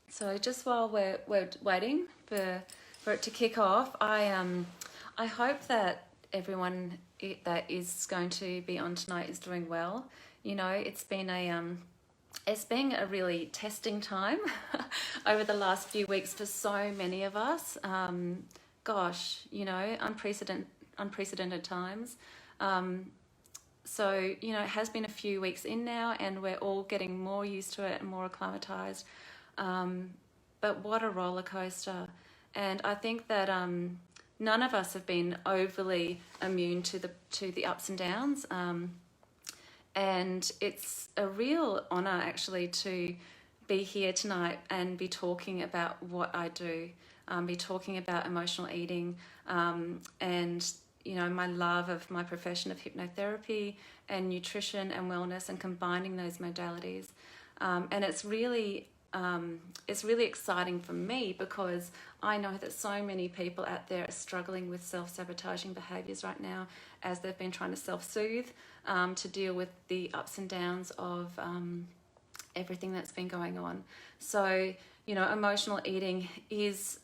So just while we're waiting for it to kick off, I hope that everyone that is going to be on tonight is doing well. You know, it's been a really testing time over the last few weeks for so many of us. Gosh, you know, unprecedented times. Um, so, you know, it has been a few weeks in now, and we're all getting more used to it and more acclimatized. But what a roller coaster. And I think that none of us have been overly immune to the ups and downs. And it's a real honor actually to be here tonight and be talking about what I do, be talking about emotional eating, and you know, my love of my profession of hypnotherapy and nutrition and wellness, and combining those modalities. And it's really exciting for me because I know that so many people out there are struggling with self-sabotaging behaviors right now as they've been trying to self-soothe, to deal with the ups and downs of everything that's been going on. So, you know, emotional eating is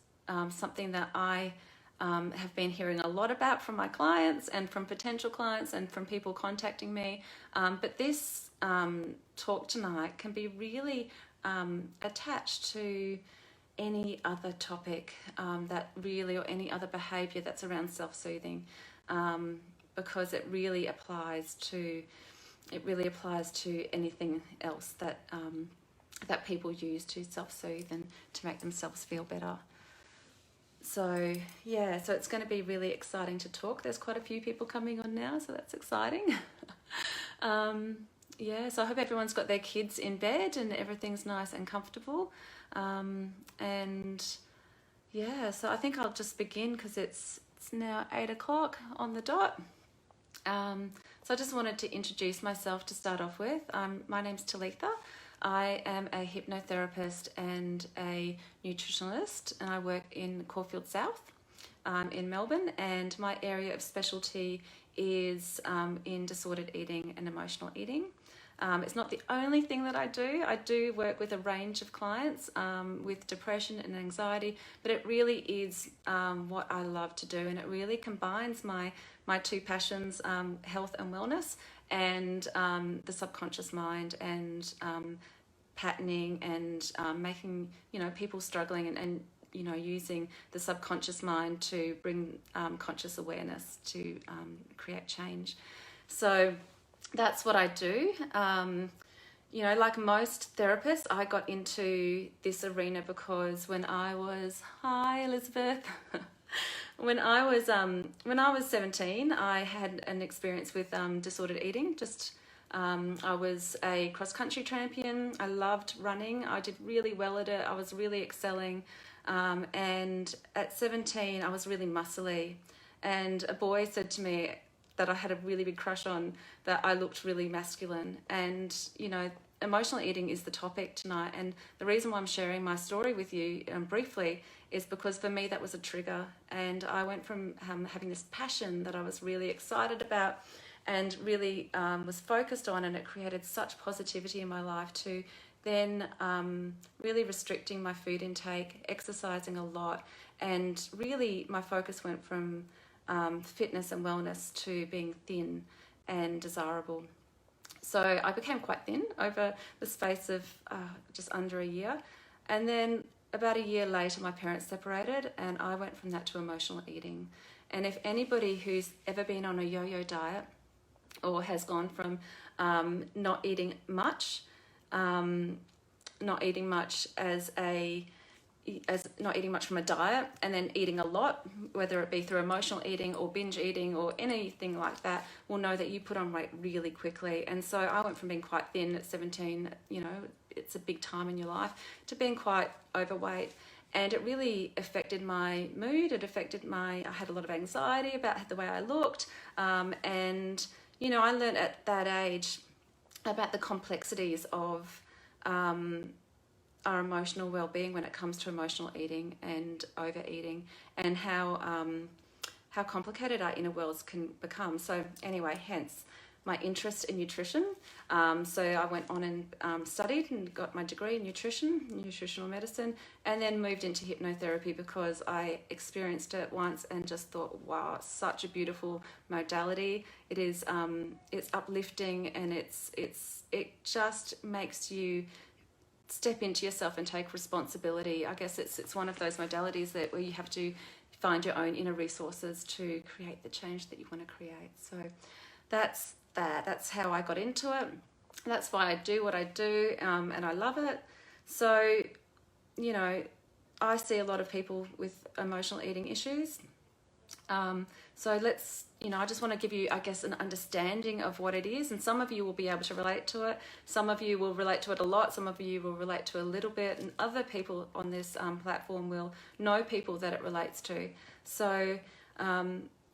something that I have been hearing a lot about from my clients and from potential clients and from people contacting me. But this talk tonight can be really attached to any other topic that really, or any other behavior that's around self-soothing, because it really applies to anything else that that people use to self-soothe and to make themselves feel better. So yeah, so it's going to be really exciting to talk. There's quite a few people coming on now, so that's exciting. Yeah, so I hope everyone's got their kids in bed and everything's nice and comfortable. And yeah, so I think I'll just begin because it's now 8 o'clock on the dot. So I just wanted to introduce myself to start off with. My name's Talitha. I am a hypnotherapist and a nutritionist, and I work in Caulfield South in Melbourne, and my area of specialty is in disordered eating and emotional eating. It's not the only thing that I do. I do work with a range of clients with depression and anxiety, but it really is what I love to do, and it really combines my two passions, health and wellness, and the subconscious mind, and patterning, and making, you know, people struggling, and you know, using the subconscious mind to bring conscious awareness to create change. So that's what I do. You know, like most therapists, I got into this arena because when I was, hi Elizabeth, when I was 17, I had an experience with disordered eating. I was a cross-country champion. I loved running. I did really well at it. I was really excelling. And at 17, I was really muscly. And a boy said to me that I had a really big crush on, that I looked really masculine. And, you know, emotional eating is the topic tonight. And the reason why I'm sharing my story with you briefly is because for me that was a trigger. And I went from having this passion that I was really excited about and really was focused on, and it created such positivity in my life, to then really restricting my food intake, exercising a lot, and really my focus went from fitness and wellness to being thin and desirable. So I became quite thin over the space of just under a year. And then about a year later, my parents separated, and I went from that to emotional eating. And if anybody who's ever been on a yo-yo diet, or has gone from not eating much not eating much from a diet, and then eating a lot, whether it be through emotional eating or binge eating or anything like that, will know that you put on weight really quickly. And so I went from being quite thin at 17, you know, it's a big time in your life, to being quite overweight. And it really affected my mood. I had a lot of anxiety about the way I looked. And, you know, I learned at that age about the complexities of our emotional well-being when it comes to emotional eating and overeating, and how complicated our inner worlds can become. So anyway, hence my interest in nutrition. So I went on and studied and got my degree in nutritional medicine, and then moved into hypnotherapy because I experienced it once and just thought, wow, it's such a beautiful modality. It is, it's uplifting, and it just makes you step into yourself and take responsibility. I guess it's one of those modalities that where you have to find your own inner resources to create the change that you want to create. So that's how I got into it. That's why I do what I do, and I love it. So, you know, I see a lot of people with emotional eating issues. So let's, you know, I just want to give you, I guess, an understanding of what it is. And some of you will be able to relate to it. Some of you will relate to it a lot. Some of you will relate to a little bit. And other people on this platform will know people that it relates to. So,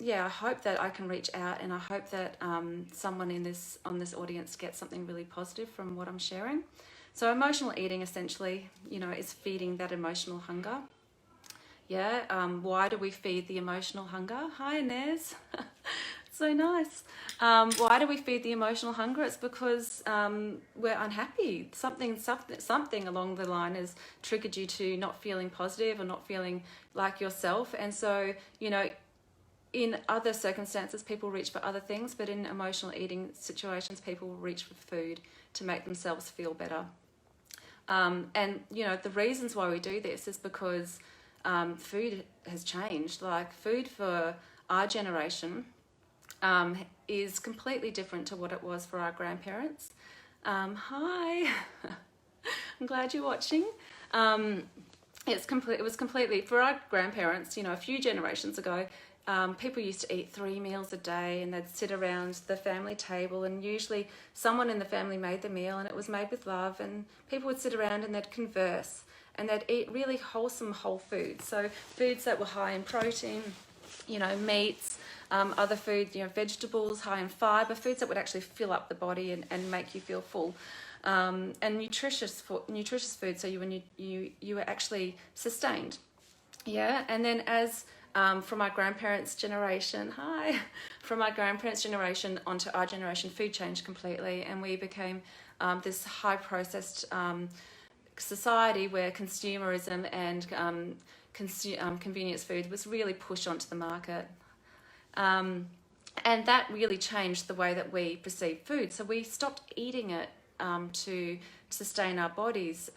yeah, I hope that I can reach out, and I hope that someone on this audience gets something really positive from what I'm sharing. So emotional eating, essentially, you know, is feeding that emotional hunger. Yeah, why do we feed the emotional hunger? Hi, Inez. So nice. Why do we feed the emotional hunger? It's because we're unhappy. Something along the line has triggered you to not feeling positive or not feeling like yourself. And so, you know, in other circumstances, people reach for other things, but in emotional eating situations, people reach for food to make themselves feel better. And, you know, the reasons why we do this is because food has changed. Like, food for our generation is completely different to what it was for our grandparents. Hi, I'm glad you're watching. It was completely, for our grandparents, you know, a few generations ago, people used to eat 3 meals a day, and they'd sit around the family table, and usually someone in the family made the meal, and it was made with love, and people would sit around and they'd converse, and they'd eat really wholesome whole foods. So foods that were high in protein, you know, meats, other foods, you know, vegetables, high in fiber, foods that would actually fill up the body and make you feel full. And nutritious food, so you were actually sustained. Yeah, and then as from my grandparents' generation, from my grandparents' generation onto our generation, food changed completely, and we became this high processed society where consumerism and convenience food was really pushed onto the market. And that really changed the way that we perceive food. So we stopped eating it to sustain our bodies.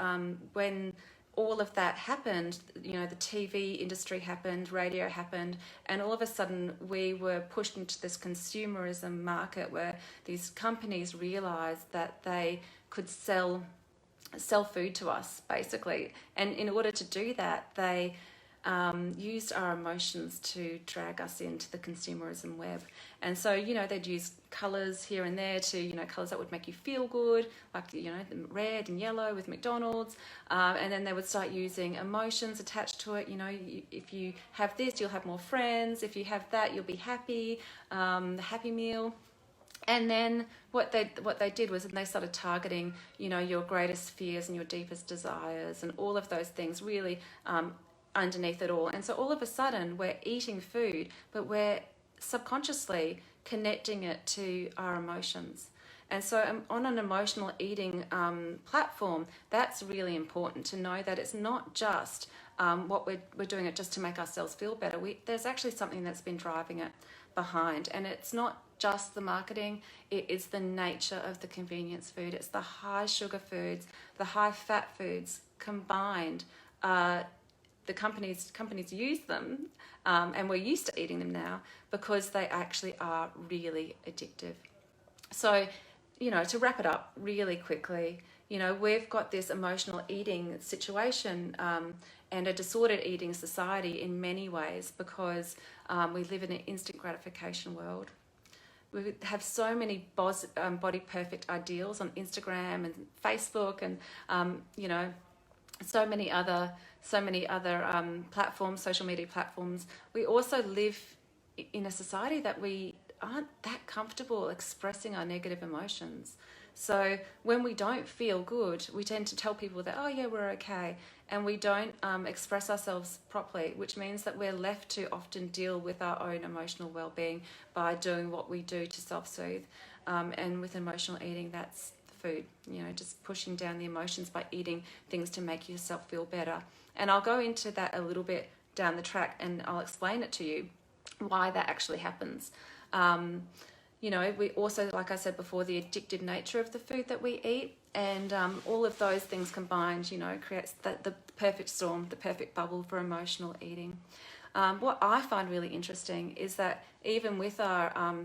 When all of that happened, you know, the TV industry happened, radio happened, and all of a sudden we were pushed into this consumerism market where these companies realized that they could sell food to us, basically. And in order to do that, they used our emotions to drag us into the consumerism web. And so, you know, they'd use colours here and there to, you know, colours that would make you feel good, like, you know, the red and yellow with McDonald's. And then they would start using emotions attached to it. You know, if you have this, you'll have more friends. If you have that, you'll be happy. The Happy Meal. And then what they did was they started targeting, you know, your greatest fears and your deepest desires and all of those things really underneath it all. And so all of a sudden we're eating food, but we're subconsciously connecting it to our emotions. And so on an emotional eating platform, that's really important to know that it's not just what we're doing it just to make ourselves feel better. There's actually something that's been driving it behind, and it's not just the marketing, it is the nature of the convenience food. It's the high sugar foods, the high fat foods combined. The companies use them, and we're used to eating them now because they actually are really addictive. So, you know, to wrap it up really quickly, you know, we've got this emotional eating situation and a disordered eating society in many ways because we live in an instant gratification world. We have so many body perfect ideals on Instagram and Facebook and, you know, so many other platforms, social media platforms. We also live in a society that we aren't that comfortable expressing our negative emotions. So when we don't feel good, we tend to tell people that, oh yeah, we're okay. And we don't express ourselves properly, which means that we're left to often deal with our own emotional well-being by doing what we do to self-soothe. And with emotional eating, that's food, just pushing down the emotions by eating things to make yourself feel better. And I'll go into that a little bit down the track, and I'll explain it to you why that actually happens. We also, like I said before, the addictive nature of the food that we eat, and all of those things combined, creates the perfect storm, the perfect bubble for emotional eating. What I find really interesting is that even with our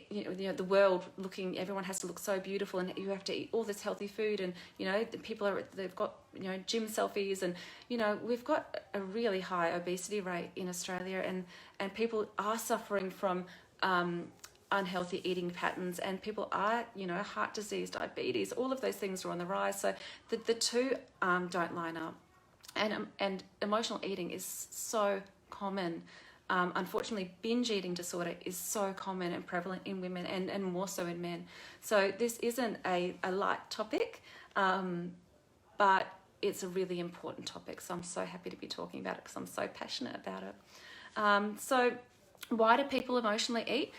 the world looking, everyone has to look so beautiful, and you have to eat all this healthy food, and they've got gym selfies, and we've got a really high obesity rate in Australia, and people are suffering from unhealthy eating patterns, and people are heart disease, diabetes, all of those things are on the rise. So the two don't line up, and emotional eating is so common. Unfortunately, binge eating disorder is so common and prevalent in women, and more so in men. So this isn't a light topic, but it's a really important topic. So I'm so happy to be talking about it because I'm so passionate about it. So why do people emotionally eat?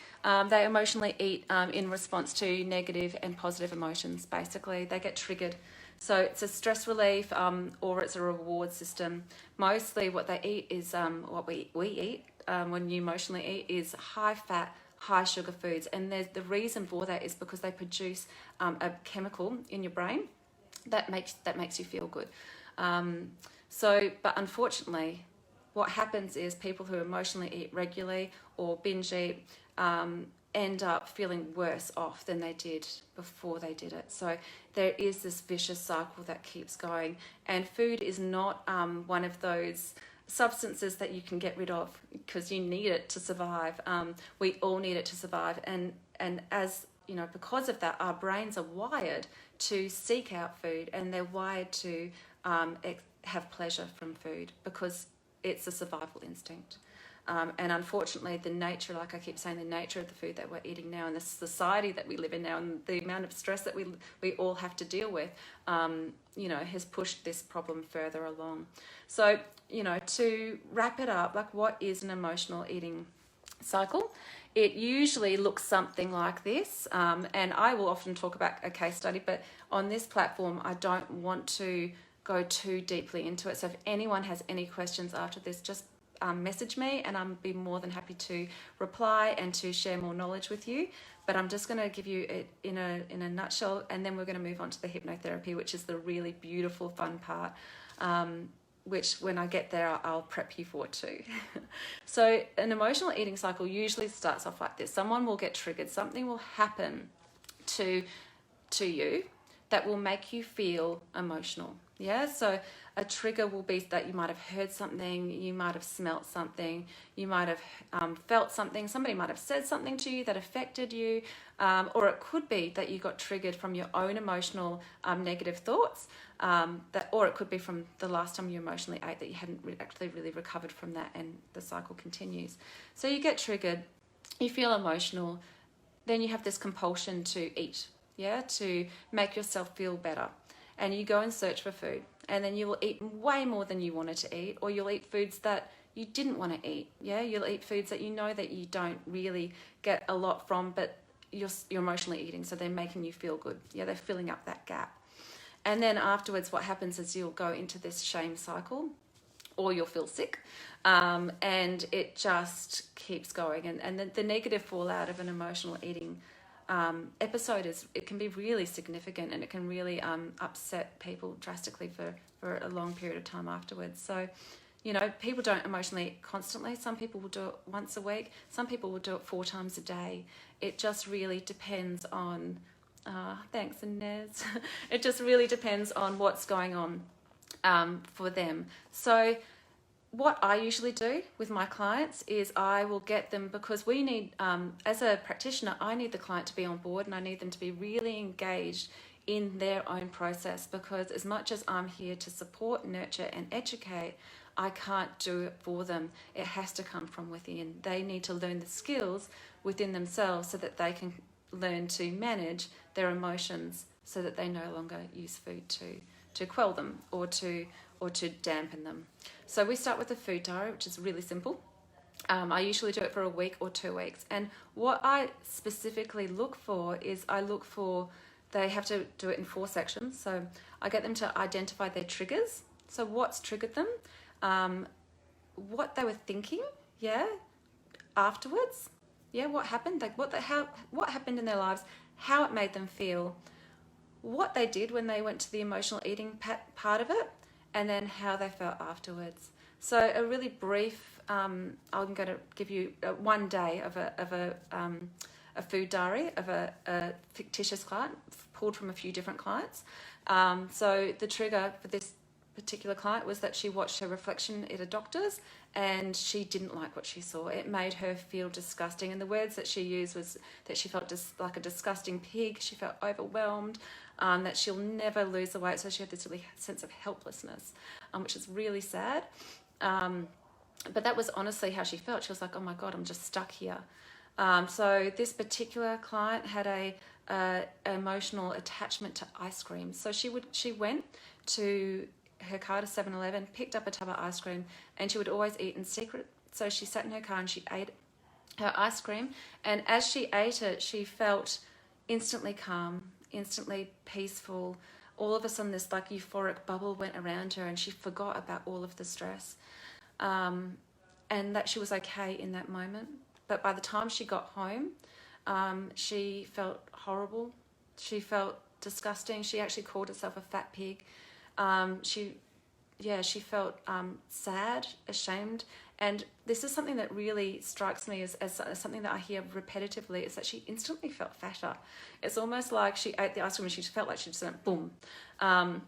They emotionally eat in response to negative and positive emotions. Basically, they get triggered. So it's a stress relief, or it's a reward system. Mostly what they eat is, what we eat when you emotionally eat is high fat, high sugar foods. And the reason for that is because they produce a chemical in your brain that makes you feel good. But unfortunately, what happens is people who emotionally eat regularly or binge eat end up feeling worse off than they did before they did it. So there is this vicious cycle that keeps going, and food is not one of those substances that you can get rid of because you need it to survive. We all need it to survive, and as because of that, our brains are wired to seek out food, and they're wired to have pleasure from food because it's a survival instinct. And unfortunately, the nature, like I keep saying, the nature of the food that we're eating now, and the society that we live in now, and the amount of stress that we all have to deal with, has pushed this problem further along. So, to wrap it up, like, what is an emotional eating cycle? It usually looks something like this, and I will often talk about a case study, but on this platform, I don't want to go too deeply into it. So if anyone has any questions after this, just message me, and I'll be more than happy to reply and to share more knowledge with you. But I'm just going to give you it in a nutshell, and then we're going to move on to the hypnotherapy, which is the really beautiful, fun part, which when I get there, I'll prep you for too. So an emotional eating cycle usually starts off like this. Someone will get triggered. Something will happen to you that will make you feel emotional. Yeah, so a trigger will be that you might have heard something, you might have smelt something, you might have felt something, somebody might have said something to you that affected you, or it could be that you got triggered from your own emotional negative thoughts, or it could be from the last time you emotionally ate that you hadn't actually really recovered from that, and the cycle continues. So you get triggered, you feel emotional, then you have this compulsion to eat, to make yourself feel better. And you go and search for food, and then you will eat way more than you wanted to eat, or you'll eat foods that you didn't want to eat. You'll eat foods that that you don't really get a lot from, but you're emotionally eating, so they're making you feel good. They're filling up that gap. And then afterwards, what happens is you'll go into this shame cycle, or you'll feel sick, and it just keeps going. And the negative fallout of an emotional eating episode it can be really significant, and it can really upset people drastically for a long period of time afterwards. So, people don't emotionally eat constantly. Some people will do it once a week. Some people will do it 4 times a day. It just really depends on, thanks Inez. It just really depends on what's going on for them. So what I usually do with my clients is I will get them, because we need, as a practitioner, I need the client to be on board, and I need them to be really engaged in their own process, because as much as I'm here to support, nurture and educate, I can't do it for them. It has to come from within. They need to learn the skills within themselves so that they can learn to manage their emotions, so that they no longer use food to quell them or to dampen them. So we start with a food diary, which is really simple. I usually do it for a week or 2 weeks. And what I specifically look for is they have to do it in 4 sections. So I get them to identify their triggers. So what's triggered them, what they were thinking, yeah, afterwards, yeah, what happened, like what happened in their lives, how it made them feel, what they did when they went to the emotional eating part of it, and then how they felt afterwards. So a really brief, I'm going to give you 1 day of a food diary of a fictitious client, pulled from a few different clients. So the trigger for this particular client was that she watched her reflection at a doctor's and she didn't like what she saw. It made her feel disgusting, and the words that she used was that she felt just like a disgusting pig. She felt overwhelmed, that she'll never lose the weight, so she had this really sense of helplessness, which is really sad. But that was honestly how she felt. She was like, oh my God, I'm just stuck here. So this particular client had a emotional attachment to ice cream. So she went to her car to 7-Eleven, picked up a tub of ice cream, and she would always eat in secret. So she sat in her car and she ate her ice cream, and as she ate it, she felt instantly calm, instantly peaceful. All of a sudden, this like euphoric bubble went around her, and she forgot about all of the stress, and that she was okay in that moment. But by the time she got home, she felt horrible. She felt disgusting. She actually called herself a fat pig. She felt sad, ashamed. And this is something that really strikes me as something that I hear repetitively, is that she instantly felt fatter. It's almost like she ate the ice cream and she felt like she just went boom. And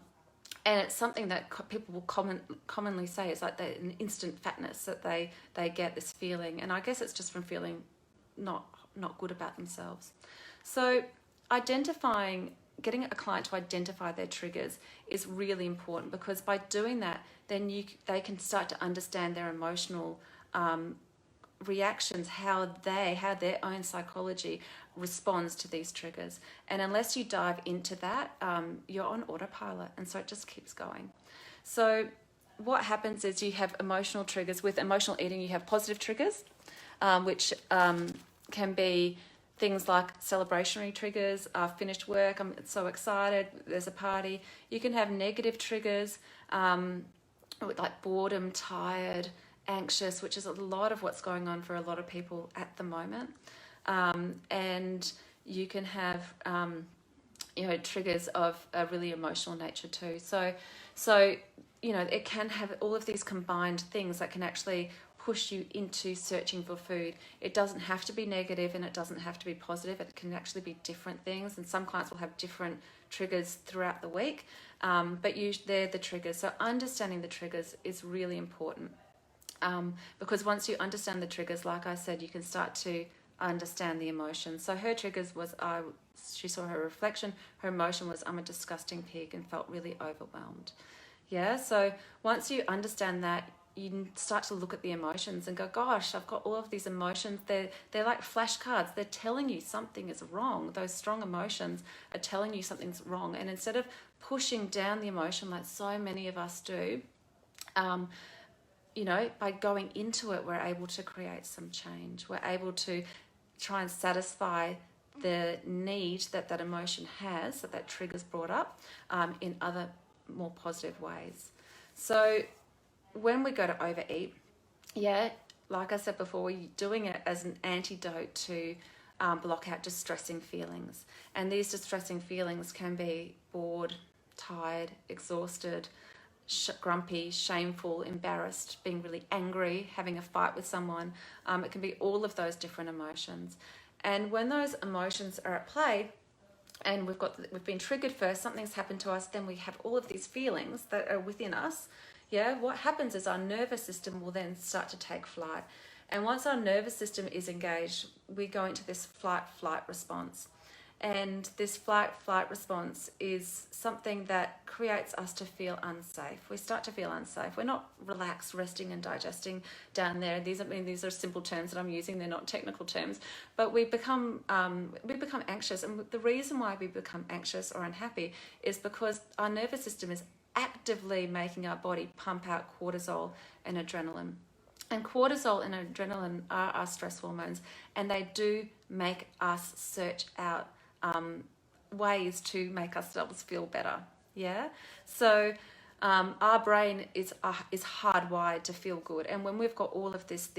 it's something that people will commonly say, it's like an instant fatness that they get this feeling. And I guess it's just from feeling not good about themselves. So getting a client to identify their triggers is really important, because by doing that, then they can start to understand their emotional reactions, how their own psychology responds to these triggers. And unless you dive into that, you're on autopilot, and so it just keeps going. So what happens is you have emotional triggers. With emotional eating, you have positive triggers, which can be things like celebratory triggers. I've finished work, I'm so excited, there's a party. You can have negative triggers, like boredom, tired, anxious, which is a lot of what's going on for a lot of people at the moment. And you can have triggers of a really emotional nature too. So it can have all of these combined things that can actually push you into searching for food. It doesn't have to be negative and it doesn't have to be positive. It can actually be different things, and some clients will have different triggers throughout the week, but they're the triggers. So understanding the triggers is really important, because once you understand the triggers, like I said, you can start to understand the emotions. So her triggers was she saw her reflection. Her emotion was, I'm a disgusting pig, and felt really overwhelmed. Yeah, so once you understand that, you start to look at the emotions and go, gosh, I've got all of these emotions. They're like flashcards. They're telling you something is wrong. Those strong emotions are telling you something's wrong. And instead of pushing down the emotion like so many of us do, by going into it, we're able to create some change. We're able to try and satisfy the need that emotion has, that trigger's brought up, in other more positive ways. So when we go to overeat, like I said before, we're doing it as an antidote to block out distressing feelings. And these distressing feelings can be bored, tired, exhausted, grumpy, shameful, embarrassed, being really angry, having a fight with someone. It can be all of those different emotions. And when those emotions are at play, and we've been triggered first, something's happened to us, then we have all of these feelings that are within us. What happens is our nervous system will then start to take flight. And once our nervous system is engaged, we go into this flight response. And this flight response is something that creates us to feel unsafe. We start to feel unsafe. We're not relaxed, resting and digesting down there. These are simple terms that I'm using. They're not technical terms. But we become anxious. And the reason why we become anxious or unhappy is because our nervous system is actively making our body pump out cortisol and adrenaline. And cortisol and adrenaline are our stress hormones, and they do make us search out ways to make ourselves feel better. Yeah. So our brain is hardwired to feel good, and when we've got all of these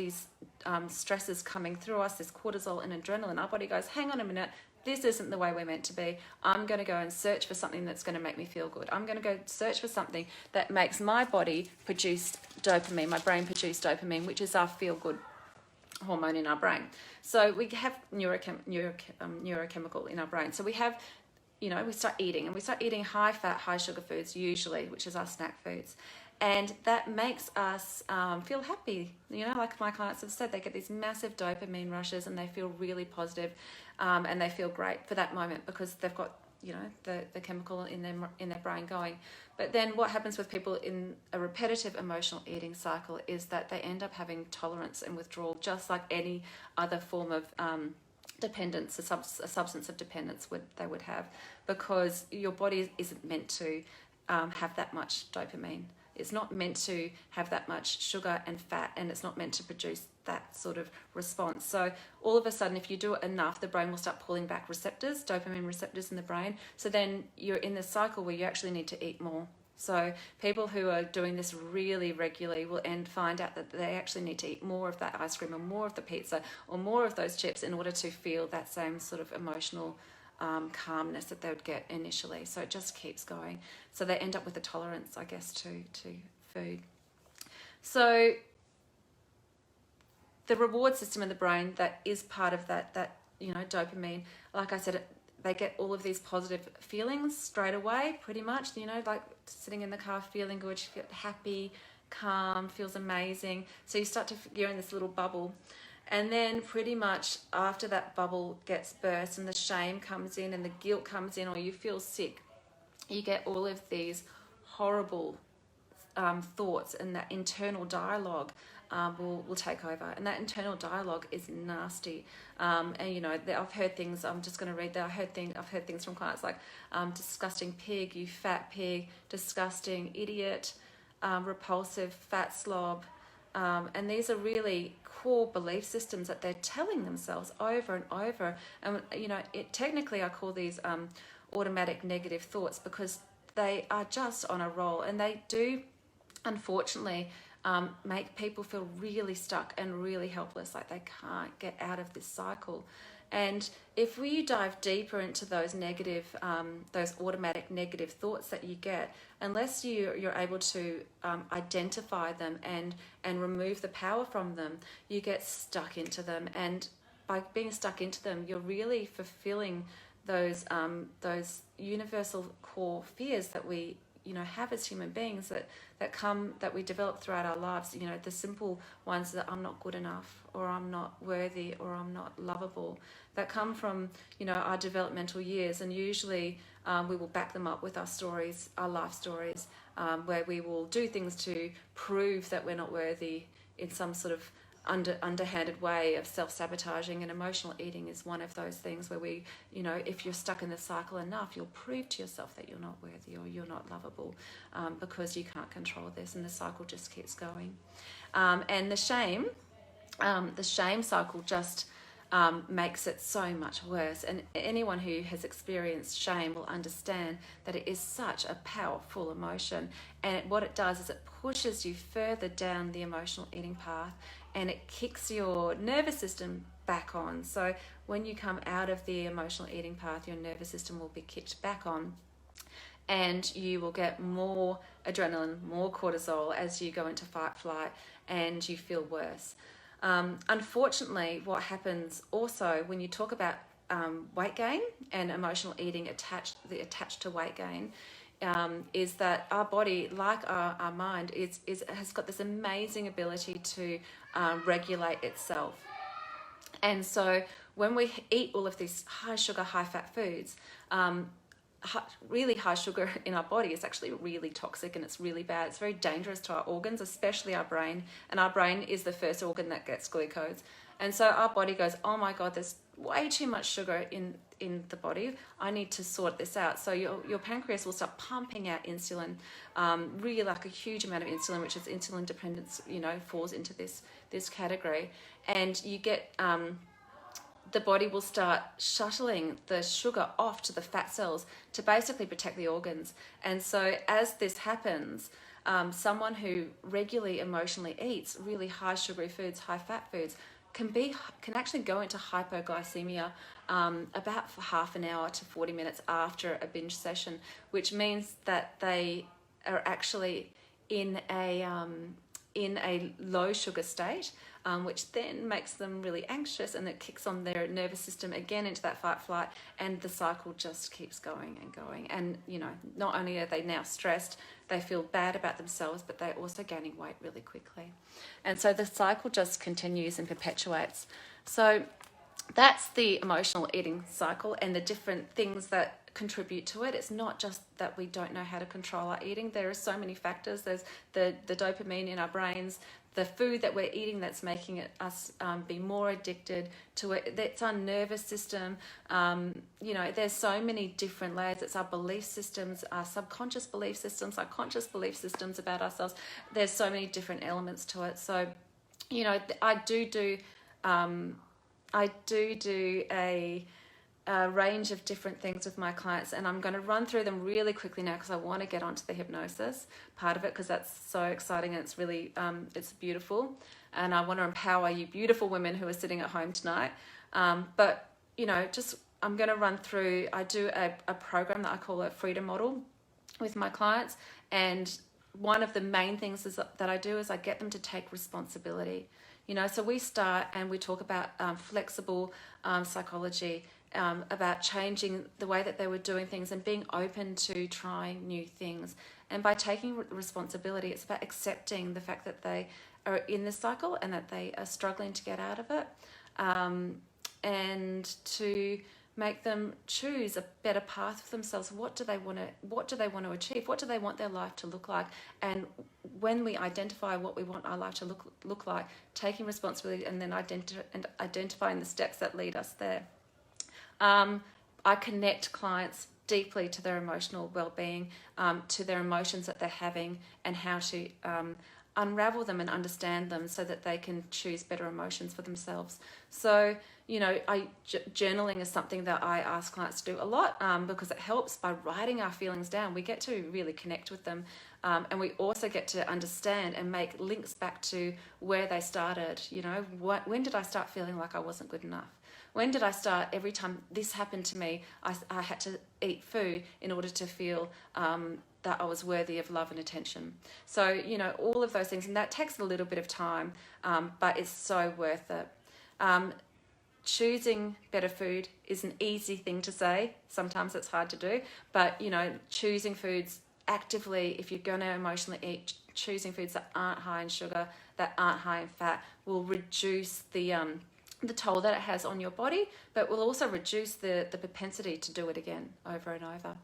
stresses coming through us, this cortisol and adrenaline, our body goes, hang on a minute, this isn't the way we're meant to be. I'm going to go and search for something that's going to make me feel good. I'm going to go search for something that makes my body produce dopamine, my brain produce dopamine, which is our feel good hormone in our brain. So we have neurochemical in our brain. So we have, we start eating, and we start eating high fat, high sugar foods usually, which is our snack foods. And that makes us feel happy. Like my clients have said, they get these massive dopamine rushes and they feel really positive, and they feel great for that moment because they've got, the chemical in their brain going. But then what happens with people in a repetitive emotional eating cycle is that they end up having tolerance and withdrawal, just like any other form of dependence, a substance of dependence they would have, because your body isn't meant to have that much dopamine. It's not meant to have that much sugar and fat, and it's not meant to produce that sort of response. So all of a sudden, if you do it enough, the brain will start pulling back receptors, dopamine receptors in the brain. So then you're in this cycle where you actually need to eat more. So people who are doing this really regularly will find out that they actually need to eat more of that ice cream or more of the pizza or more of those chips in order to feel that same sort of emotional calmness that they would get initially. So it just keeps going. So they end up with a tolerance, I guess, to food. So the reward system in the brain that is part of that dopamine, like I said, they get all of these positive feelings straight away, pretty much, like sitting in the car feeling good, you get happy, calm, feels amazing. So you're in this little bubble. And then pretty much after that bubble gets burst and the shame comes in and the guilt comes in, or you feel sick, you get all of these horrible thoughts, and that internal dialogue will take over. And that internal dialogue is nasty. And I've heard things. I'm just going to read that. I've heard things from clients like disgusting pig, you fat pig, disgusting idiot, repulsive fat slob. And these are really core belief systems that they're telling themselves over and over. And, technically I call these automatic negative thoughts, because they are just on a roll, and they do, unfortunately, make people feel really stuck and really helpless, like they can't get out of this cycle. And if we dive deeper into those those automatic negative thoughts that you get, unless you're able to identify them and remove the power from them, you get stuck into them. And by being stuck into them, you're really fulfilling those universal core fears that we have as human beings, that we develop throughout our lives. The simple ones that I'm not good enough, or I'm not worthy, or I'm not lovable, that come from our developmental years. And usually we will back them up with our stories, our life stories, where we will do things to prove that we're not worthy in some sort of underhanded way of self-sabotaging. And emotional eating is one of those things where we, if you're stuck in the cycle enough, you'll prove to yourself that you're not worthy or you're not lovable, because you can't control this, and the cycle just keeps going. And the shame cycle just makes it so much worse. And anyone who has experienced shame will understand that it is such a powerful emotion, and what it does is it pushes you further down the emotional eating path, and it kicks your nervous system back on. So when you come out of the emotional eating path, your nervous system will be kicked back on, and you will get more adrenaline, more cortisol as you go into fight, flight, and you feel worse. Unfortunately, what happens also when you talk about weight gain and emotional eating attached to weight gain, is that our body, like our mind, has got this amazing ability to regulate itself. And so when we eat all of these high sugar, high fat foods, really high sugar in our body is actually really toxic, and it's really bad. It's very dangerous to our organs, especially our brain. And our brain is the first organ that gets glucose. And so our body goes, oh my God, there's way too much sugar in the body. I need to sort this out. So your pancreas will start pumping out insulin, really like a huge amount of insulin, which is insulin dependence, falls into this category. And you get the body will start shuttling the sugar off to the fat cells to basically protect the organs. And so as this happens, someone who regularly emotionally eats really high sugary foods, high fat foods, can actually go into hypoglycemia about for half an hour to 40 minutes after a binge session, which means that they are actually in a low sugar state, which then makes them really anxious, and it kicks on their nervous system again into that fight flight, and the cycle just keeps going and going. And not only are they now stressed, they feel bad about themselves, but they're also gaining weight really quickly. And so the cycle just continues and perpetuates. So that's the emotional eating cycle and the different things that contribute to it. It's not just that we don't know how to control our eating. There are so many factors. There's the dopamine in our brains, the food that we're eating that's making us be more addicted to it. It's our nervous system. There's so many different layers. It's our belief systems, our subconscious belief systems, our conscious belief systems about ourselves. There's so many different elements to it. So, I do a range of different things with my clients, and I'm going to run through them really quickly now because I want to get onto the hypnosis part of it, because that's so exciting and it's really it's beautiful, and I want to empower you beautiful women who are sitting at home tonight. But I'm going to run through. I do a program that I call a freedom model with my clients, and one of the main things that I do is I get them to take responsibility. So we start and we talk about flexible psychology, about changing the way that they were doing things and being open to trying new things. And by taking responsibility, it's about accepting the fact that they are in this cycle and that they are struggling to get out of it, and to make them choose a better path for themselves. What do they want to achieve? What do they want their life to look like? And when we identify what we want our life to look like, taking responsibility and then identifying the steps that lead us there. I connect clients deeply to their emotional well-being, to their emotions that they're having, and how to unravel them and understand them so that they can choose better emotions for themselves. So, journaling is something that I ask clients to do a lot, because it helps. By writing our feelings down, we get to really connect with them, and we also get to understand and make links back to where they started. When did I start feeling like I wasn't good enough? When did I start, every time this happened to me, I had to eat food in order to feel that I was worthy of love and attention? So, all of those things, and that takes a little bit of time, but it's so worth it. Choosing better food is an easy thing to say. Sometimes it's hard to do, but, choosing foods actively, if you're going to emotionally eat, choosing foods that aren't high in sugar, that aren't high in fat, will reduce the toll that it has on your body, but will also reduce the propensity to do it again over and over.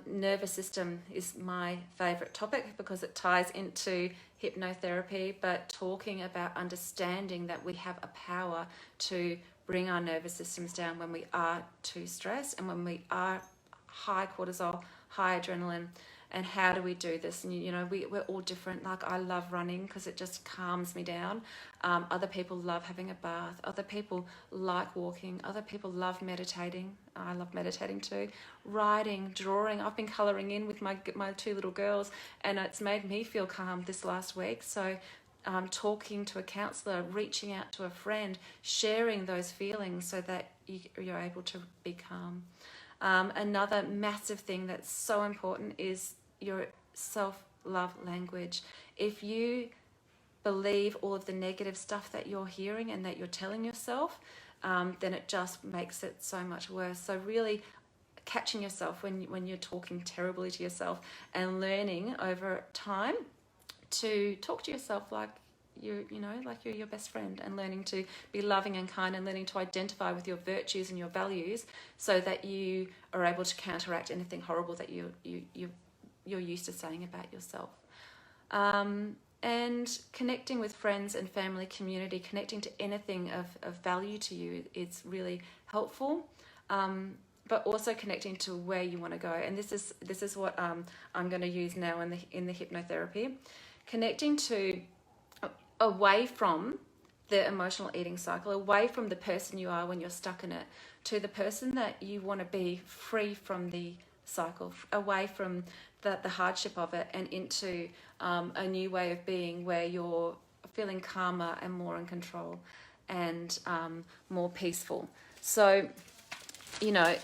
Nervous system is my favorite topic because it ties into hypnotherapy, but talking about understanding that we have a power to bring our nervous systems down when we are too stressed and when we are high cortisol, high adrenaline. And how do we do this? And we're all different. Like, I love running because it just calms me down. Other people love having a bath. Other people like walking. Other people love meditating. I love meditating too. Writing, drawing. I've been colouring in with my two little girls, and it's made me feel calm this last week. So talking to a counsellor, reaching out to a friend, sharing those feelings so that you're able to be calm. Another massive thing that's so important is your self-love language. If you believe all of the negative stuff that you're hearing and that you're telling yourself, then it just makes it so much worse. So really catching yourself when you're talking terribly to yourself, and learning over time to talk to yourself like you're your best friend, and learning to be loving and kind, and learning to identify with your virtues and your values so that you are able to counteract anything horrible that you're used to saying about yourself. and connecting with friends and family, community, connecting to anything of value to you is really helpful. But also connecting to where you want to go, and this is what I'm going to use now in the hypnotherapy, connecting to away from the emotional eating cycle, away from the person you are when you're stuck in it, to the person that you want to be, free from the cycle, away from the hardship of it, and into a new way of being where you're feeling calmer and more in control and more peaceful. So, you know,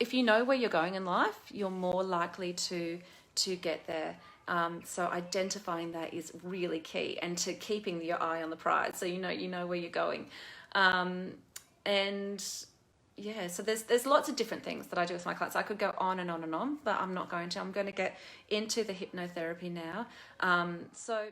if you know where you're going in life, you're more likely to get there. So identifying that is really key, and to keeping your eye on the prize, so you know where you're going. And yeah, so there's lots of different things that I do with my clients. I could go on and on and on, but I'm not going to. I'm going to get into the hypnotherapy now. So